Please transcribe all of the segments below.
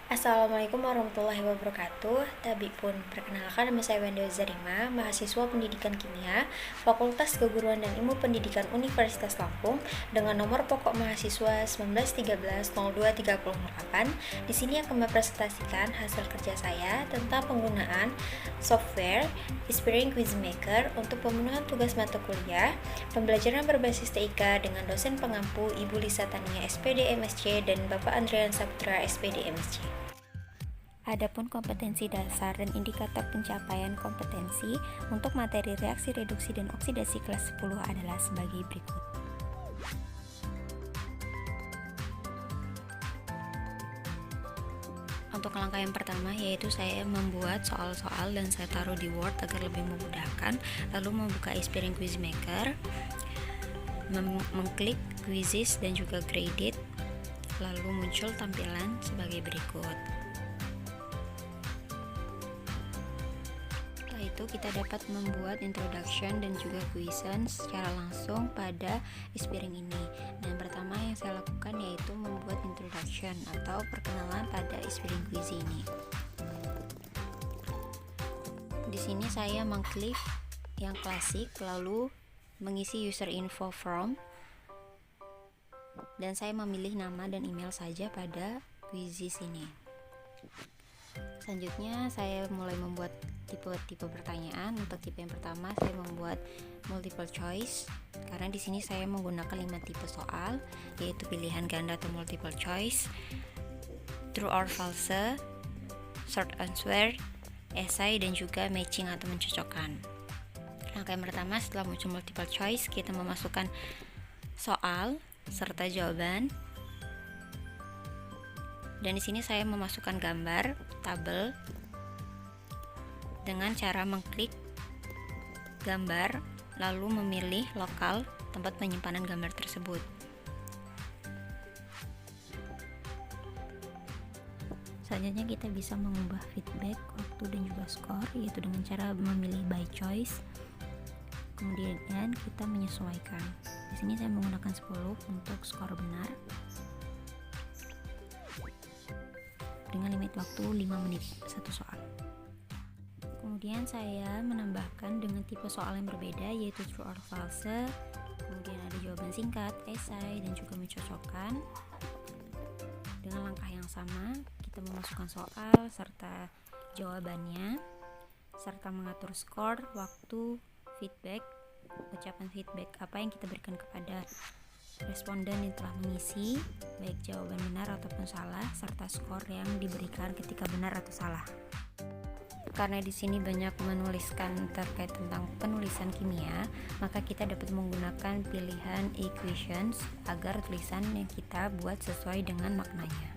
Assalamualaikum warahmatullahi wabarakatuh. Tabi pun perkenalkan, nama saya Wenda Zarima, mahasiswa Pendidikan Kimia, Fakultas Keguruan dan Ilmu Pendidikan Universitas Lampung dengan nomor pokok mahasiswa 1913023008. Di sini akan mempresentasikan hasil kerja saya tentang penggunaan software Inspiring Quizmaker untuk pemenuhan tugas mata kuliah pembelajaran berbasis TIK dengan dosen pengampu Ibu Lisa Tania SPD MSc dan Bapak Andrian Saputra SPD MSc. Adapun kompetensi dasar dan indikator pencapaian kompetensi untuk materi reaksi reduksi dan oksidasi kelas 10 adalah sebagai berikut. Untuk langkah yang pertama yaitu saya membuat soal-soal dan saya taruh di Word agar lebih memudahkan, lalu membuka Inspiring Quizmaker, mengklik quizzes dan juga graded, lalu muncul tampilan sebagai berikut. Itu kita dapat membuat introduction dan juga quizzen secara langsung pada Inspiring ini. Dan pertama yang saya lakukan yaitu membuat introduction atau perkenalan pada Inspiring quiz ini. Di sini saya mengklik yang klasik lalu mengisi user info form dan saya memilih nama dan email saja pada quizzes ini. Selanjutnya saya mulai membuat tipe-tipe pertanyaan. Untuk tipe yang pertama saya membuat multiple choice karena di sini saya menggunakan 5 tipe soal, yaitu pilihan ganda atau multiple choice, true or false, short answer, essay, dan juga matching atau mencocokkan. Langkah yang pertama setelah muncul multiple choice, kita memasukkan soal serta jawaban. Dan di sini saya memasukkan gambar tabel dengan cara mengklik gambar lalu memilih lokal tempat penyimpanan gambar tersebut. Selanjutnya kita bisa mengubah feedback, waktu, dan juga skor, yaitu dengan cara memilih by choice. Kemudian kita menyesuaikan. Di sini saya menggunakan 10 untuk skor benar dengan limit waktu 5 menit satu soal. Kemudian saya menambahkan dengan tipe soal yang berbeda, yaitu true or false. Kemudian ada jawaban singkat, esai, dan juga mencocokkan. Dengan langkah yang sama, kita memasukkan soal serta jawabannya, serta mengatur skor, waktu, feedback, ucapan feedback apa yang kita berikan kepada responden yang telah mengisi, baik jawaban benar ataupun salah, serta skor yang diberikan ketika benar atau salah. Karena di sini banyak menuliskan terkait tentang penulisan kimia, maka kita dapat menggunakan pilihan equations agar tulisan yang kita buat sesuai dengan maknanya.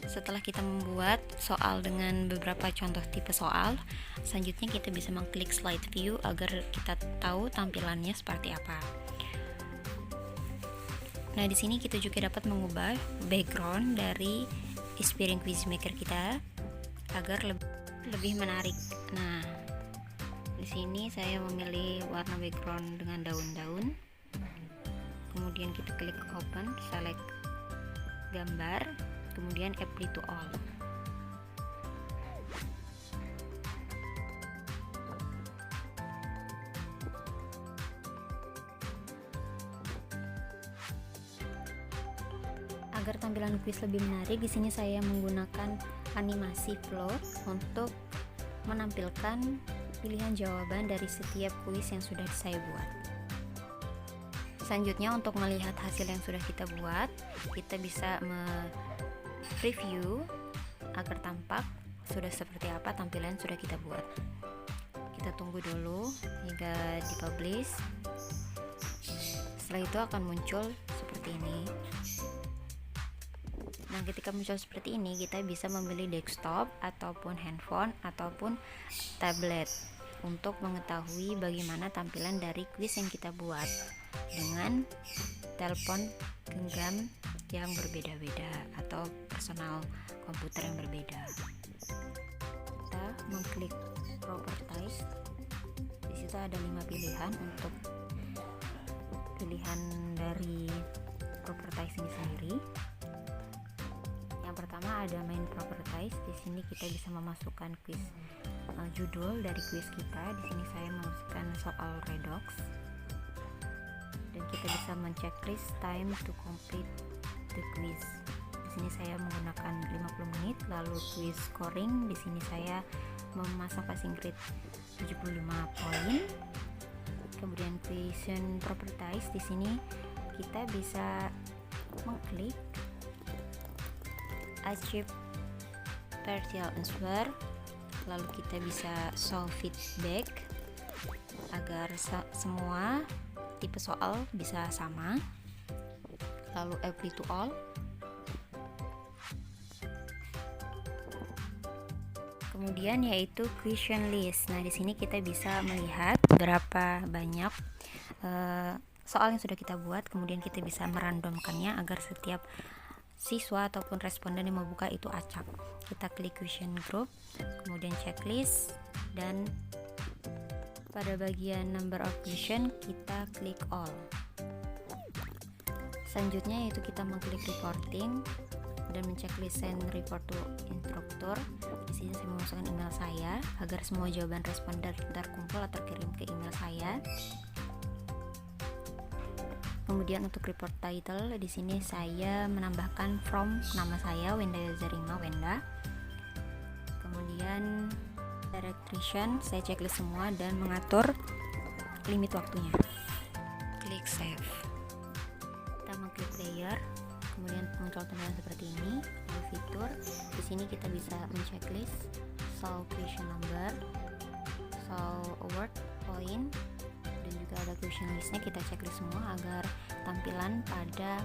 Setelah kita membuat soal dengan beberapa contoh tipe soal, selanjutnya kita bisa mengklik slide view agar kita tahu tampilannya seperti apa. Nah, di sini kita juga dapat mengubah background dari Inspiring Quizmaker kita agar lebih menarik. Nah, di sini saya memilih warna background dengan daun-daun. Kemudian kita klik open, select gambar, kemudian apply to all. Agar tampilan kuis lebih menarik, di sini saya menggunakan animasi float untuk menampilkan pilihan jawaban dari setiap kuis yang sudah saya buat. Selanjutnya, untuk melihat hasil yang sudah kita buat, kita bisa preview agar tampak sudah seperti apa tampilan yang sudah kita buat. Kita tunggu dulu hingga dipublish. Setelah itu akan muncul seperti ini. Nah, ketika muncul seperti ini, kita bisa memilih desktop ataupun handphone ataupun tablet untuk mengetahui bagaimana tampilan dari kuis yang kita buat dengan telepon genggam yang berbeda-beda atau personal komputer yang berbeda. Kita mengklik properties. Di situ ada 5 pilihan untuk pilihan dari properties ini sendiri. Yang pertama ada main properties. Di sini kita bisa memasukkan kuis judul dari kuis kita. Di sini saya memasukkan soal redox. Dan kita bisa men-checklist time to complete the quiz. Di sini saya menggunakan 50 menit, lalu quiz scoring. Di sini saya memasang passing grade 75 poin. Kemudian question properties, di sini kita bisa mengklik achieve partial answer, lalu kita bisa show feedback agar semua tipe soal bisa sama, lalu apply to all. Kemudian yaitu question list. Nah, di sini kita bisa melihat berapa banyak soal yang sudah kita buat, kemudian kita bisa merandomkannya agar setiap siswa ataupun responden yang membuka itu acak. Kita klik question group, kemudian checklist, dan pada bagian number of question kita klik all. Selanjutnya yaitu kita mengklik reporting dan menceklis send report to instructor. Di sini saya memasukkan email saya agar semua jawaban responden terkumpul atau terkirim ke email saya. Kemudian untuk report title, di sini saya menambahkan from nama saya Wenda Zarima Wenda. Kemudian direction saya checklist semua dan mengatur limit waktunya. Klik save. Kita mengklik player, kemudian muncul tampilan seperti ini. Lalu fitur, di sini kita bisa menceklis show question number, show award point, dan juga ada question listnya. Kita checklist semua agar tampilan pada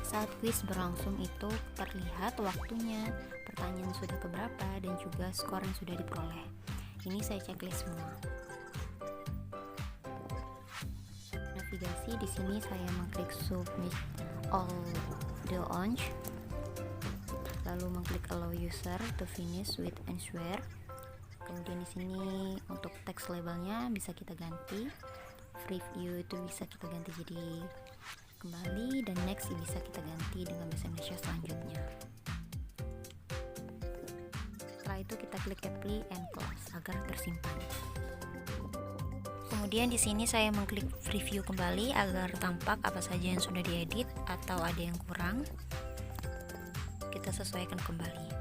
saat quiz berlangsung itu terlihat waktunya, pertanyaan sudah keberapa, dan juga skor yang sudah diperoleh. Ini saya checklist semua. Navigasi, di sini saya mengklik submit all the orange, lalu mengklik allow user to finish with answer. Kemudian di sini untuk teks labelnya bisa kita ganti, preview itu bisa kita ganti jadi kembali, dan next bisa kita ganti dengan bahasa Indonesia selanjutnya. Setelah itu kita klik apply and close agar tersimpan. Kemudian di sini saya mengklik preview kembali agar tampak apa saja yang sudah diedit atau ada yang kurang. Kita sesuaikan kembali.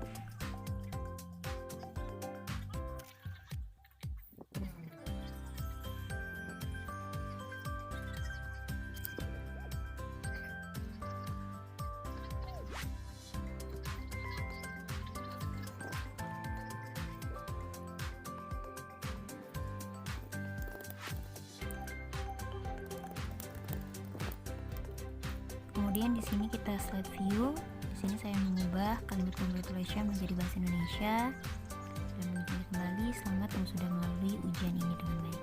Kemudian di sini kita slide view. Di sini saya mengubah kalimat congratulations menjadi bahasa Indonesia dan menulis kembali selamat yang sudah melalui ujian ini dengan baik.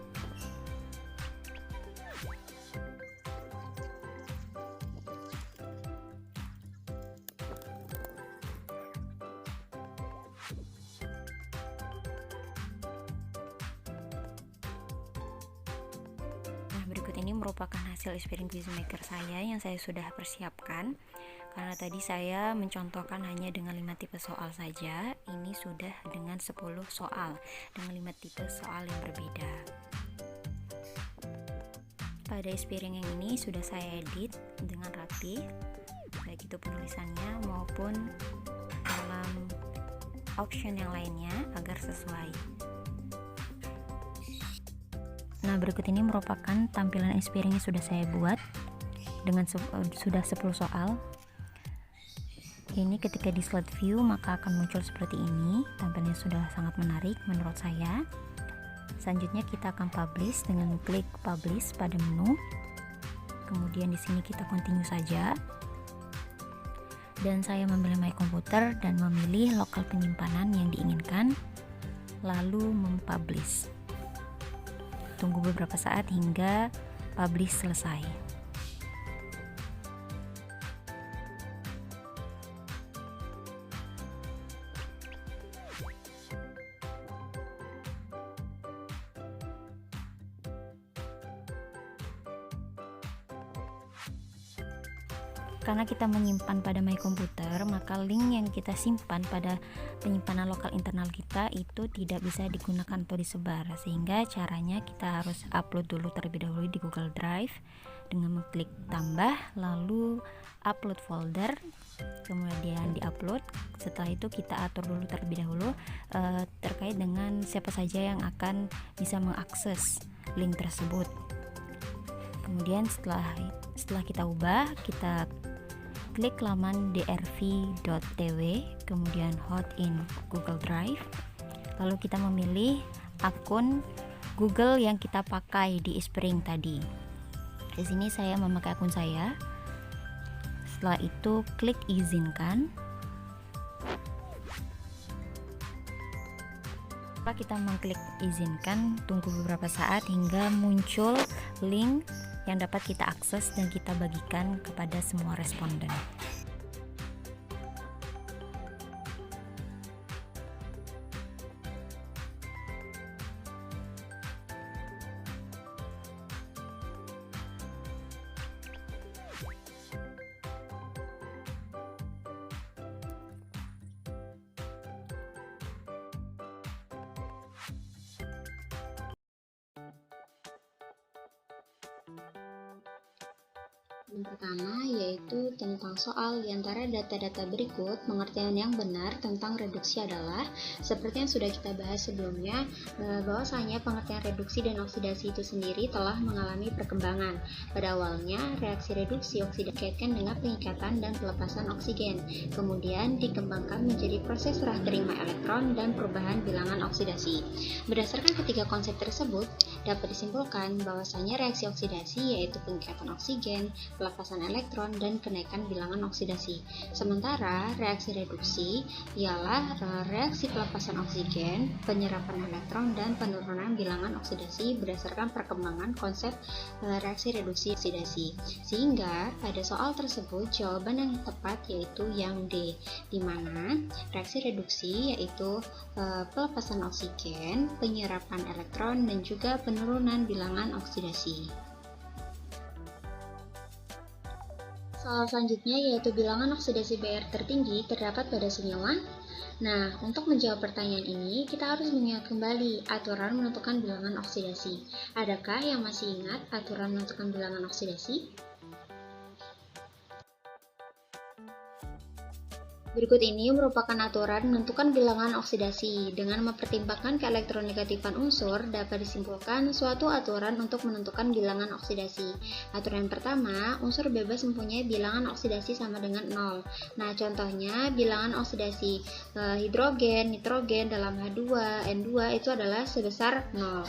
Berikut ini merupakan hasil Experience Quizmaker saya yang saya sudah persiapkan. Karena tadi saya mencontohkan hanya dengan 5 tipe soal saja, ini sudah dengan 10 soal dengan 5 tipe soal yang berbeda. Pada Experience yang ini sudah saya edit dengan rapi, baik itu penulisannya maupun dalam option yang lainnya agar sesuai. Nah, berikut ini merupakan tampilan Experience yang sudah saya buat dengan sudah 10 soal. Ini ketika di slide view maka akan muncul seperti ini, tampilnya sudah sangat menarik menurut saya. Selanjutnya kita akan publish dengan klik publish pada menu. Kemudian di sini kita continue saja. Dan saya memilih my komputer dan memilih lokal penyimpanan yang diinginkan, lalu mempublish. Tunggu beberapa saat hingga publish selesai. Karena kita menyimpan pada my komputer, maka link yang kita simpan pada penyimpanan lokal internal kita itu tidak bisa digunakan atau disebar, sehingga caranya kita harus upload dulu terlebih dahulu di Google Drive dengan mengklik tambah, lalu upload folder, kemudian diupload. Setelah itu kita atur dulu terlebih dahulu terkait dengan siapa saja yang akan bisa mengakses link tersebut. Kemudian setelah kita ubah, kita klik laman drv.tw, kemudian hot in Google Drive, lalu kita memilih akun Google yang kita pakai di Experience tadi. Di sini saya memakai akun saya. Setelah itu klik izinkan. Setelah kita mengklik izinkan, tunggu beberapa saat hingga muncul link yang dapat kita akses dan kita bagikan kepada semua responden. Yang pertama yaitu tentang soal di antara data-data berikut. Pengertian yang benar tentang reduksi adalah seperti yang sudah kita bahas sebelumnya, bahwasanya pengertian reduksi dan oksidasi itu sendiri telah mengalami perkembangan. Pada awalnya, reaksi reduksi oksida dikaitkan dengan pengikatan dan pelepasan oksigen, kemudian dikembangkan menjadi proses serah terima elektron dan perubahan bilangan oksidasi. Berdasarkan ketiga konsep tersebut, dapat disimpulkan bahwasanya reaksi oksidasi yaitu pengikatan oksigen, pelepasan elektron, dan kenaikan bilangan oksidasi. Sementara reaksi reduksi ialah reaksi pelepasan oksigen, penyerapan elektron, dan penurunan bilangan oksidasi berdasarkan perkembangan konsep reaksi reduksi oksidasi. Sehingga pada soal tersebut jawaban yang tepat yaitu yang D, di mana reaksi reduksi yaitu pelepasan oksigen, penyerapan elektron, dan juga penurunan bilangan oksidasi. Soal selanjutnya yaitu bilangan oksidasi Br tertinggi terdapat pada senyawa. Nah, untuk menjawab pertanyaan ini, kita harus mengingat kembali aturan menentukan bilangan oksidasi. Adakah yang masih ingat aturan menentukan bilangan oksidasi? Berikut ini merupakan aturan menentukan bilangan oksidasi. Dengan mempertimbangkan keelektronegatifan unsur, dapat disimpulkan suatu aturan untuk menentukan bilangan oksidasi. Aturan pertama, unsur bebas mempunyai bilangan oksidasi sama dengan 0. Nah, contohnya bilangan oksidasi hidrogen, nitrogen dalam H2, N2 itu adalah sebesar 0.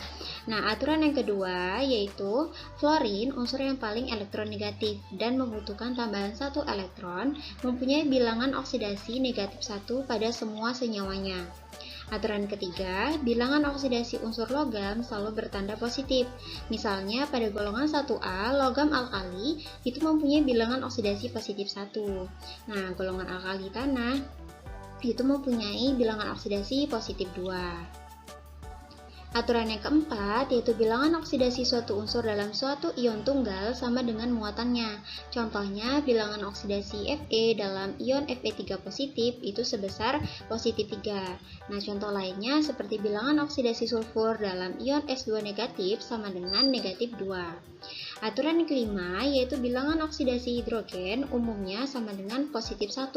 Nah, aturan yang kedua yaitu fluorin, unsur yang paling elektronegatif dan membutuhkan tambahan 1 elektron, mempunyai bilangan oksidasi negatif 1 pada semua senyawanya. Aturan ketiga, bilangan oksidasi unsur logam selalu bertanda positif. Misalnya pada golongan 1A, logam alkali itu mempunyai bilangan oksidasi positif 1. Nah, golongan alkali tanah itu mempunyai bilangan oksidasi positif 2. Aturan yang keempat yaitu bilangan oksidasi suatu unsur dalam suatu ion tunggal sama dengan muatannya. Contohnya bilangan oksidasi Fe dalam ion Fe3 positif itu sebesar positif 3. Nah, contoh lainnya seperti bilangan oksidasi sulfur dalam ion S2 negatif sama dengan negatif 2. Aturan yang kelima yaitu bilangan oksidasi hidrogen umumnya sama dengan positif 1,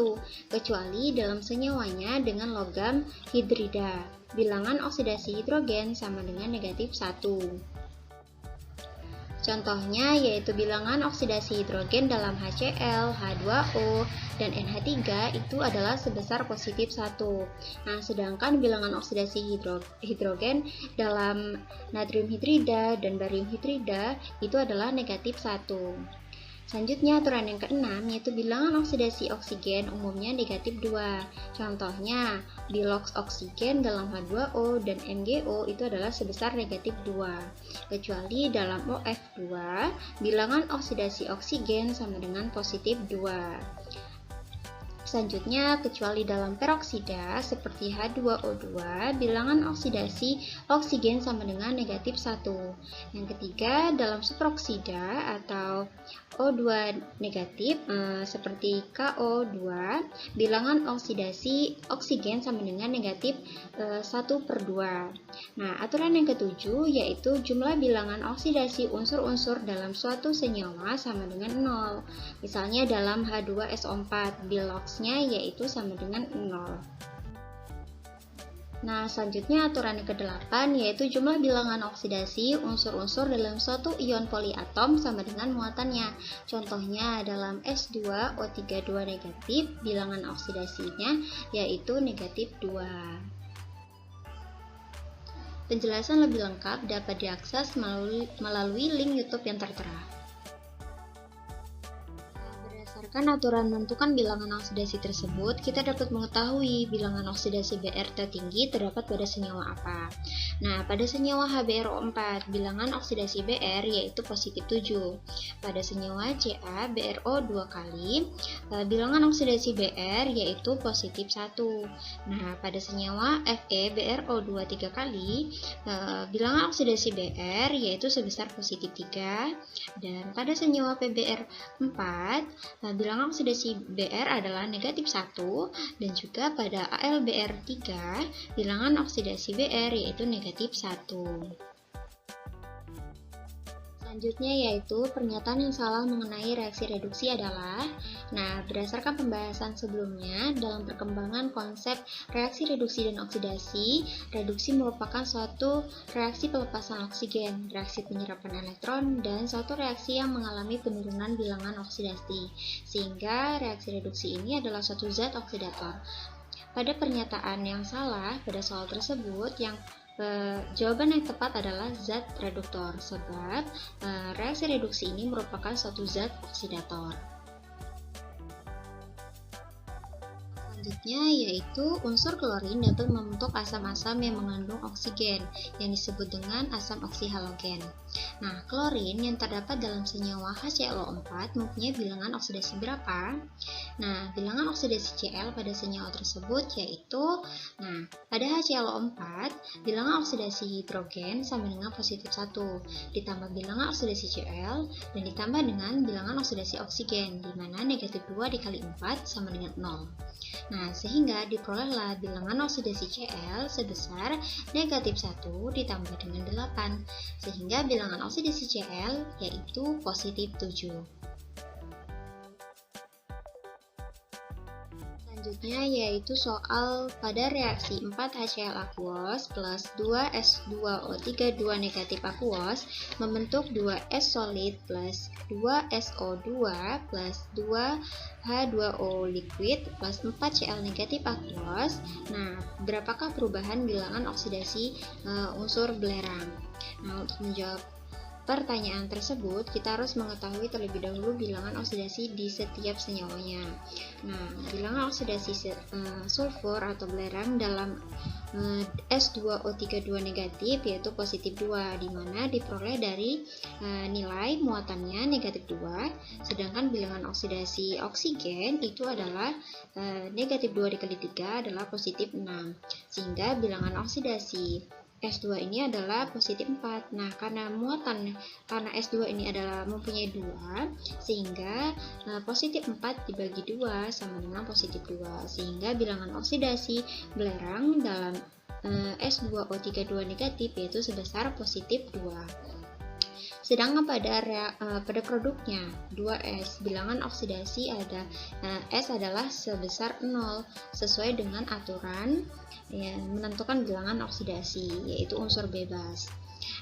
kecuali dalam senyawanya dengan logam hidrida. Bilangan oksidasi hidrogen sama dengan negatif 1. Contohnya yaitu bilangan oksidasi hidrogen dalam HCl, H2O, dan NH3 itu adalah sebesar positif 1. Nah, sedangkan bilangan oksidasi hidrogen dalam natrium hidrida dan barium hidrida itu adalah negatif 1. Selanjutnya aturan yang keenam yaitu bilangan oksidasi oksigen umumnya negatif 2. Contohnya, bilox oksigen dalam H2O dan MgO itu adalah sebesar negatif 2. Kecuali dalam OF2, bilangan oksidasi oksigen sama dengan positif 2. Selanjutnya, kecuali dalam peroksida seperti H2O2, bilangan oksidasi oksigen sama dengan negatif 1. Yang ketiga, dalam superoksida atau O2 negatif seperti KO2, bilangan oksidasi oksigen sama dengan negatif 1/2. Nah, aturan yang ketujuh yaitu jumlah bilangan oksidasi unsur-unsur dalam suatu senyawa sama dengan 0. Misalnya dalam H2SO4, biloxnya yaitu sama dengan 0. Nah, selanjutnya aturan yang ke-8 yaitu jumlah bilangan oksidasi unsur-unsur dalam suatu ion poliatom sama dengan muatannya. Contohnya dalam S2O32 negatif, bilangan oksidasinya yaitu negatif 2. Penjelasan lebih lengkap dapat diakses melalui link YouTube yang tertera. Berdasarkan aturan menentukan bilangan oksidasi tersebut, kita dapat mengetahui bilangan oksidasi Br tertinggi terdapat pada senyawa apa. Nah, pada senyawa HBrO4, bilangan oksidasi Br yaitu positif 7. Pada senyawa Ca, BrO 2 kali, bilangan oksidasi Br yaitu positif 1. Nah, pada senyawa Fe, BrO2 3 kali, bilangan oksidasi Br yaitu sebesar positif 3. Dan pada senyawa PbR4, bilangan oksidasi Br adalah negatif 1, dan juga pada AlBr3, bilangan oksidasi Br yaitu negatif 1. Selanjutnya yaitu pernyataan yang salah mengenai reaksi reduksi adalah, nah, berdasarkan pembahasan sebelumnya dalam perkembangan konsep reaksi reduksi dan oksidasi, reduksi merupakan suatu reaksi pelepasan oksigen, reaksi penyerapan elektron, dan suatu reaksi yang mengalami penurunan bilangan oksidasi, sehingga reaksi reduksi ini adalah suatu zat oksidator. Pada pernyataan yang salah pada soal tersebut, jawaban yang tepat adalah zat reduktor, sebab reaksi reduksi ini merupakan suatu zat oksidator. Selanjutnya yaitu unsur klorin dapat membentuk asam-asam yang mengandung oksigen yang disebut dengan asam oksihalogen. Nah, klorin yang terdapat dalam senyawa HClO4 mempunyai bilangan oksidasi berapa? Nah, bilangan oksidasi Cl pada senyawa tersebut yaitu, nah, pada HClO4 bilangan oksidasi hidrogen sama dengan positif 1, ditambah bilangan oksidasi Cl dan ditambah dengan bilangan oksidasi oksigen, di mana negatif 2 dikali 4 sama dengan 0. Nah, sehingga diperolehlah bilangan oksidasi Cl sebesar negatif 1 ditambah dengan 8, sehingga bilangan oksidasi Cl yaitu positif 7. Selanjutnya yaitu soal pada reaksi 4 HCl aqueous plus 2 S2O3 2 negatif aqueous membentuk 2 S solid plus 2 SO2 plus 2 H2O liquid plus 4 Cl negatif aqueous. Nah, berapakah perubahan bilangan oksidasi unsur belerang? Nah, untuk menjawab pertanyaan tersebut, kita harus mengetahui terlebih dahulu bilangan oksidasi di setiap senyawanya. Nah, bilangan oksidasi sulfur atau belerang dalam S2O3 2 negatif yaitu positif 2, di mana diperoleh dari nilai muatannya negatif 2, sedangkan bilangan oksidasi oksigen itu adalah negatif 2 dikali 3 adalah positif 6, sehingga bilangan oksidasi S2 ini adalah positif 4. Nah, karena S2 ini adalah mempunyai 2, sehingga positif 4 dibagi 2 sama dengan positif 2, sehingga bilangan oksidasi belerang dalam S2O3 2 negatif yaitu sebesar positif 2. Sedangkan pada produknya 2S, bilangan oksidasi S adalah sebesar 0 sesuai dengan aturan yang menentukan bilangan oksidasi, yaitu unsur bebas.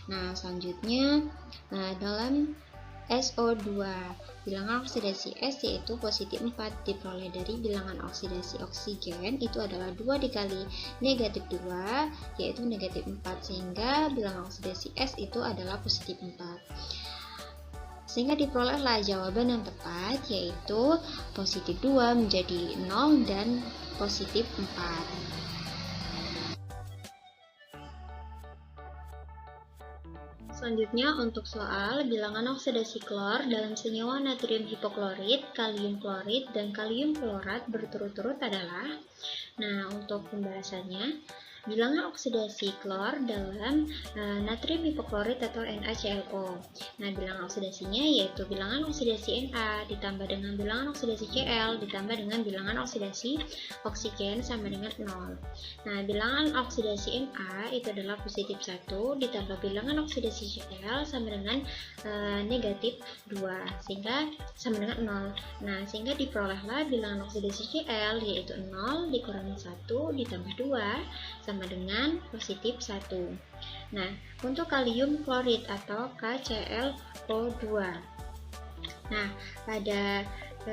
Nah, selanjutnya dalam SO2, bilangan oksidasi S yaitu positif 4 diperoleh dari bilangan oksidasi oksigen itu adalah 2 dikali negatif 2 yaitu negatif 4, sehingga bilangan oksidasi S itu adalah positif 4. Sehingga diperolehlah jawaban yang tepat yaitu positif 2 menjadi 0 dan positif 4. Selanjutnya untuk soal bilangan oksidasi klor dalam senyawa natrium hipoklorit, kalium klorid, dan kalium klorat berturut-turut adalah. Nah, untuk pembahasannya, bilangan oksidasi klor dalam natrium hipoklorit atau NaClO. Nah, bilangan oksidasinya yaitu bilangan oksidasi Na ditambah dengan bilangan oksidasi Cl ditambah dengan bilangan oksidasi oksigen sama dengan 0. Nah, bilangan oksidasi Na itu adalah positif 1 ditambah bilangan oksidasi Cl sama dengan negatif 2 sehingga sama dengan 0. Nah, sehingga diperolehlah bilangan oksidasi Cl yaitu 0 dikurangi 1 ditambah 2 sama dengan positif 1. Nah, untuk kalium klorid atau KClO2. Nah, pada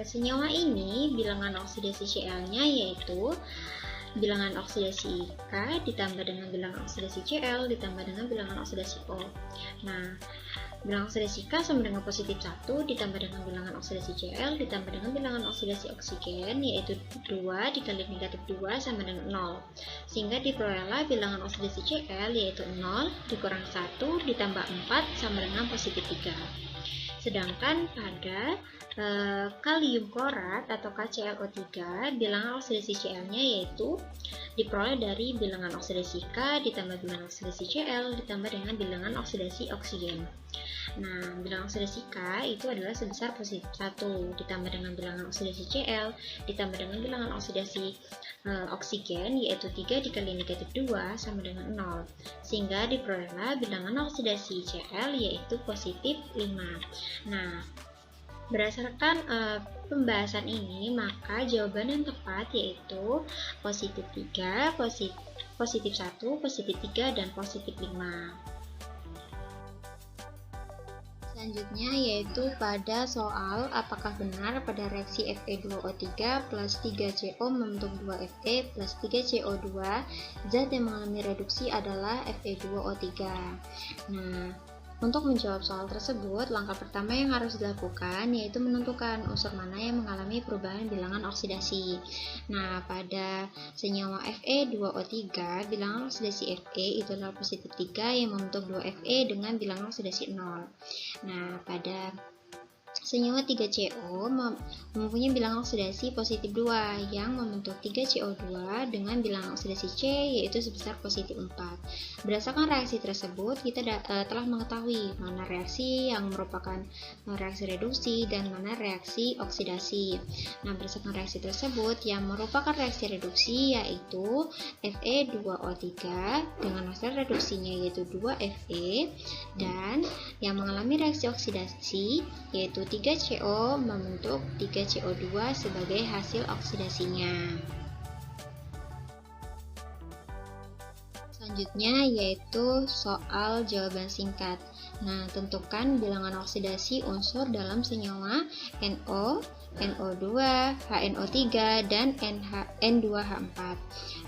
senyawa ini bilangan oksidasi Cl-nya yaitu bilangan oksidasi K ditambah dengan bilangan oksidasi Cl ditambah dengan bilangan oksidasi O. Nah, bilangan oksidasi K sama dengan positif 1 ditambah dengan bilangan oksidasi Cl ditambah dengan bilangan oksidasi oksigen yaitu 2 dikali negatif 2 sama dengan 0, sehingga diperolehlah bilangan oksidasi Cl yaitu 0 dikurang 1 ditambah 4 sama dengan positif 3. Sedangkan pada kalium klorat atau KClO3, bilangan oksidasi Cl-nya yaitu diperoleh dari bilangan oksidasi K ditambah bilangan oksidasi Cl ditambah dengan bilangan oksidasi oksigen. Nah, bilangan oksidasi K itu adalah sebesar positif 1 ditambah dengan bilangan oksidasi Cl ditambah dengan bilangan oksidasi oksigen yaitu 3 dikali negatif 2 sama dengan 0, sehingga diperolehlah bilangan oksidasi Cl yaitu positif 5. Nah, berdasarkan pembahasan ini, maka jawaban yang tepat yaitu positif 3, positif 1, positif 3, dan positif 5. Selanjutnya yaitu pada soal apakah benar pada reaksi Fe2O3 plus 3CO membentuk 2Fe plus 3CO2 zat yang mengalami reduksi adalah Fe2O3. Nah, untuk menjawab soal tersebut, langkah pertama yang harus dilakukan yaitu menentukan unsur mana yang mengalami perubahan bilangan oksidasi. Nah, pada senyawa Fe2O3, bilangan oksidasi Fe itu adalah positif 3 yang membentuk 2Fe dengan bilangan oksidasi 0. Nah, pada senyawa 3CO mempunyai bilangan oksidasi positif 2 yang membentuk 3CO2 dengan bilangan oksidasi C yaitu sebesar positif 4. Berdasarkan reaksi tersebut, kita telah mengetahui mana reaksi yang merupakan reaksi reduksi dan mana reaksi oksidasi. Nah, berdasarkan reaksi tersebut, yang merupakan reaksi reduksi yaitu Fe2O3 dengan hasil reduksinya yaitu 2Fe, dan yang mengalami reaksi oksidasi yaitu 3CO membentuk 3CO2 sebagai hasil oksidasinya. Selanjutnya yaitu soal jawaban singkat. Nah, tentukan bilangan oksidasi unsur dalam senyawa NO, NO2, HNO3, dan N2H4.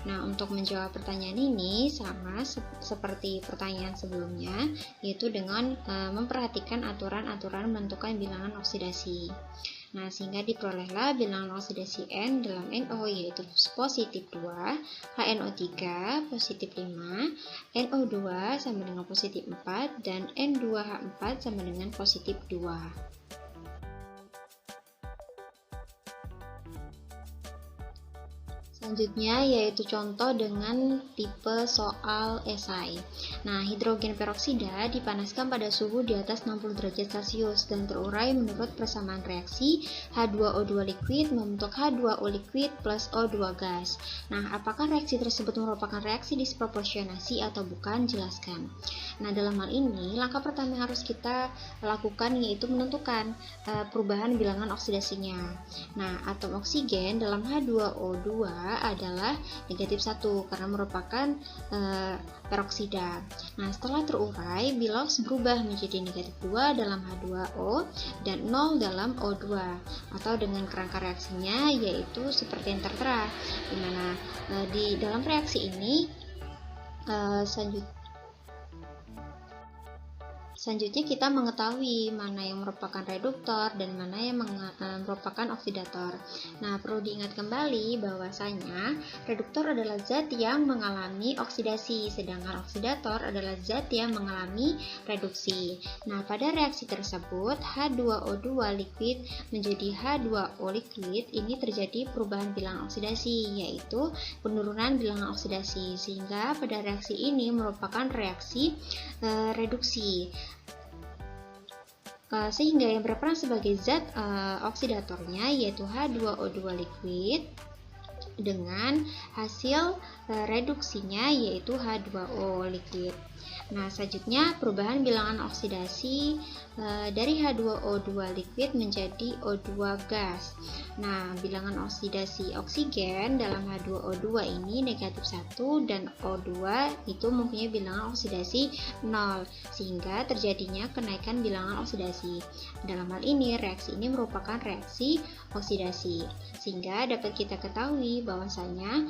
Nah, untuk menjawab pertanyaan ini sama seperti pertanyaan sebelumnya, yaitu dengan memperhatikan aturan-aturan menentukan bilangan oksidasi. Nah, sehingga diperolehlah bilangan oksidasi N dalam NO yaitu positif 2, HNO3 positif 5, NO2 sama dengan positif 4, dan N2H4 sama dengan positif 2. Selanjutnya yaitu contoh dengan tipe soal esai. Nah, hidrogen peroksida dipanaskan pada suhu di atas 60 derajat Celcius dan terurai menurut persamaan reaksi H2O2 liquid membentuk H2O liquid plus O2 gas. Nah, apakah reaksi tersebut merupakan reaksi disproporsionasi atau bukan? Jelaskan. Nah, dalam hal ini, langkah pertama yang harus kita lakukan yaitu menentukan perubahan bilangan oksidasinya. Nah, atom oksigen dalam H2O2 adalah negatif 1 karena merupakan peroksida. Nah, setelah terurai, Bilox berubah menjadi negatif 2 dalam H2O dan 0 dalam O2, atau dengan kerangka reaksinya yaitu seperti yang tertera, di mana di dalam reaksi ini selanjutnya kita mengetahui mana yang merupakan reduktor dan mana yang merupakan oksidator. Nah, perlu diingat kembali bahwasanya reduktor adalah zat yang mengalami oksidasi, sedangkan oksidator adalah zat yang mengalami reduksi. Nah, pada reaksi tersebut H2O2 liquid menjadi H2O liquid, ini terjadi perubahan bilangan oksidasi, yaitu penurunan bilangan oksidasi, sehingga pada reaksi ini merupakan reaksi reduksi. Sehingga yang berperan sebagai zat oksidatornya yaitu H2O2 liquid dengan hasil reduksinya yaitu H2O liquid. Nah, selanjutnya perubahan bilangan oksidasi dari H2O2 liquid menjadi O2 gas. Nah, bilangan oksidasi oksigen dalam H2O2 ini negatif 1 dan O2 itu mempunyai bilangan oksidasi 0, sehingga terjadinya kenaikan bilangan oksidasi. Dalam hal ini, reaksi ini merupakan reaksi oksidasi, sehingga dapat kita ketahui bahwasanya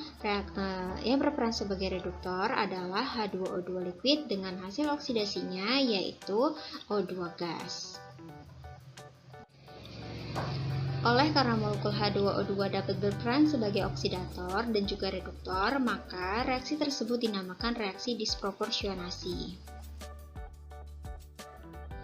yang berperan sebagai reduktor adalah H2O2 liquid dengan hasil oksidasinya yaitu O2 gas. Oleh karena molekul H2O2 dapat berperan sebagai oksidator dan juga reduktor, maka reaksi tersebut dinamakan reaksi disproporsionasi.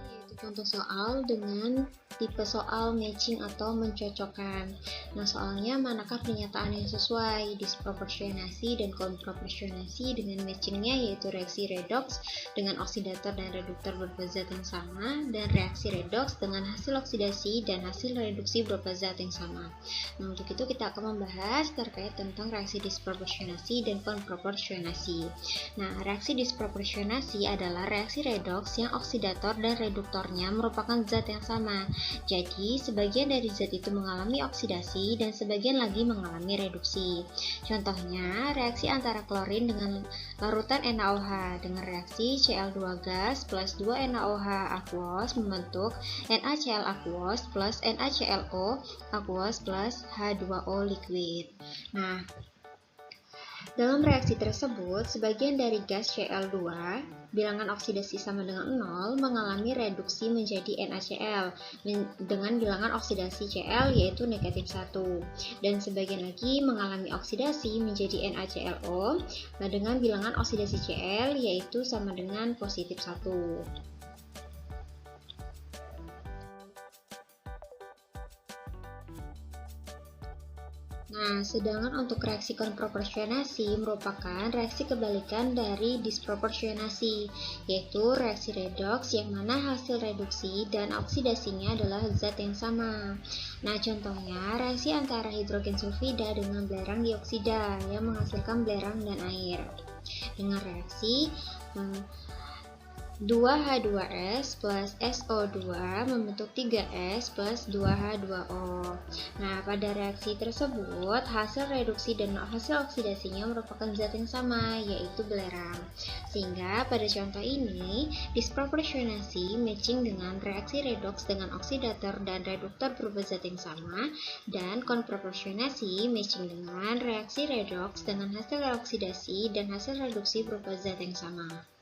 Yaitu contoh soal dengan tipe soal matching atau mencocokkan. Nah, soalnya manakah pernyataan yang sesuai, disproporsionasi dan kontraporsionasi dengan matchingnya yaitu reaksi redoks dengan oksidator dan reduktor berupa zat yang sama, dan reaksi redoks dengan hasil oksidasi dan hasil reduksi berupa zat yang sama. Nah, untuk itu kita akan membahas terkait tentang reaksi disproporsionasi dan kontraporsionasi. Nah, reaksi disproporsionasi adalah reaksi redoks yang oksidator dan reduktornya merupakan zat yang sama. Jadi, sebagian dari zat itu mengalami oksidasi dan sebagian lagi mengalami reduksi. Contohnya, reaksi antara klorin dengan larutan NaOH dengan reaksi Cl2 gas plus 2 NaOH aqueous membentuk NaCl aqueous plus NaClO aqueous plus H2O liquid. Nah, dalam reaksi tersebut, sebagian dari gas Cl2 bilangan oksidasi sama dengan 0 mengalami reduksi menjadi NaCl dengan bilangan oksidasi Cl yaitu negatif 1, dan sebagian lagi mengalami oksidasi menjadi NaClO dengan bilangan oksidasi Cl yaitu sama dengan positif 1. Nah, sedangkan untuk reaksi kontraporsionasi merupakan reaksi kebalikan dari disproporsionasi, yaitu reaksi redoks yang mana hasil reduksi dan oksidasinya adalah zat yang sama. Nah, contohnya reaksi antara hidrogen sulfida dengan belerang dioksida yang menghasilkan belerang dan air. Dengan reaksi 2H2S plus SO2 membentuk 3S plus 2H2O. Nah, pada reaksi tersebut, hasil reduksi dan hasil oksidasinya merupakan zat yang sama, yaitu belerang. Sehingga pada contoh ini, disproporsionasi matching dengan reaksi redoks dengan oksidator dan reduktor berupa zat yang sama, dan konproporsionasi matching dengan reaksi redoks dengan hasil oksidasi dan hasil reduksi berupa zat yang sama.